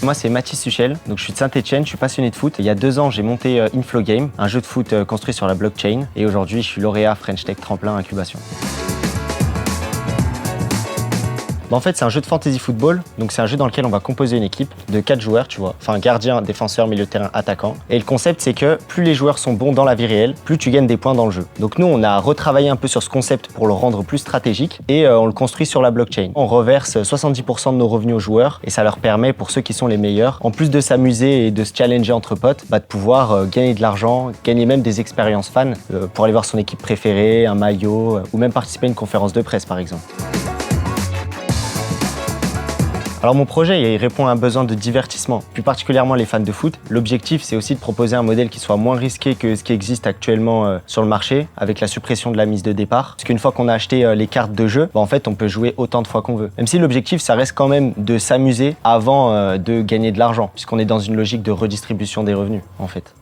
Moi, c'est Mathis Suchel, donc je suis de Saint-Etienne, je suis passionné de foot. Il y a 2 ans, j'ai monté Inflow Game, un jeu de foot construit sur la blockchain. Et aujourd'hui, je suis lauréat French Tech Tremplin Incubation. En fait, c'est un jeu de fantasy football, donc c'est un jeu dans lequel on va composer une équipe de 4 joueurs, tu vois. Enfin, gardien, défenseur, milieu de terrain, attaquant. Et le concept, c'est que plus les joueurs sont bons dans la vie réelle, plus tu gagnes des points dans le jeu. Donc nous, on a retravaillé un peu sur ce concept pour le rendre plus stratégique et on le construit sur la blockchain. On reverse 70% de nos revenus aux joueurs et ça leur permet, pour ceux qui sont les meilleurs, en plus de s'amuser et de se challenger entre potes, de pouvoir gagner de l'argent, gagner même des expériences fans pour aller voir son équipe préférée, un maillot ou même participer à une conférence de presse, par exemple. Alors mon projet, il répond à un besoin de divertissement, plus particulièrement les fans de foot. L'objectif, c'est aussi de proposer un modèle qui soit moins risqué que ce qui existe actuellement sur le marché, avec la suppression de la mise de départ. Parce qu'une fois qu'on a acheté les cartes de jeu, en fait, on peut jouer autant de fois qu'on veut. Même si l'objectif, ça reste quand même de s'amuser avant de gagner de l'argent, puisqu'on est dans une logique de redistribution des revenus, en fait.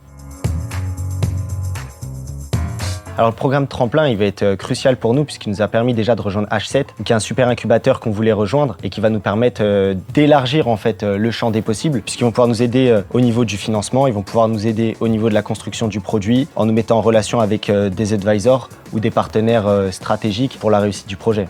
Alors le programme Tremplin, il va être crucial pour nous puisqu'il nous a permis déjà de rejoindre H7, qui est un super incubateur qu'on voulait rejoindre et qui va nous permettre d'élargir en fait le champ des possibles, puisqu'ils vont pouvoir nous aider au niveau du financement, ils vont pouvoir nous aider au niveau de la construction du produit, en nous mettant en relation avec des advisors ou des partenaires stratégiques pour la réussite du projet.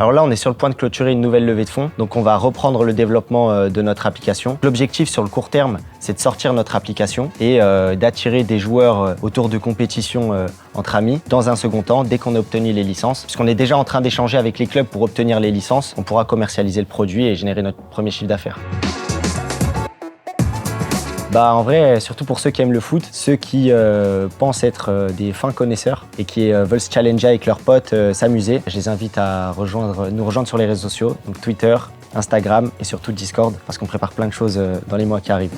Alors là, on est sur le point de clôturer une nouvelle levée de fonds, donc on va reprendre le développement de notre application. L'objectif sur le court terme, c'est de sortir notre application et d'attirer des joueurs autour de compétitions entre amis. Dans un second temps, dès qu'on a obtenu les licences, puisqu'on est déjà en train d'échanger avec les clubs pour obtenir les licences, on pourra commercialiser le produit et générer notre premier chiffre d'affaires. En vrai, surtout pour ceux qui aiment le foot, ceux qui pensent être des fins connaisseurs et qui veulent se challenger avec leurs potes, s'amuser, je les invite à nous rejoindre sur les réseaux sociaux, donc Twitter, Instagram et surtout Discord, parce qu'on prépare plein de choses dans les mois qui arrivent.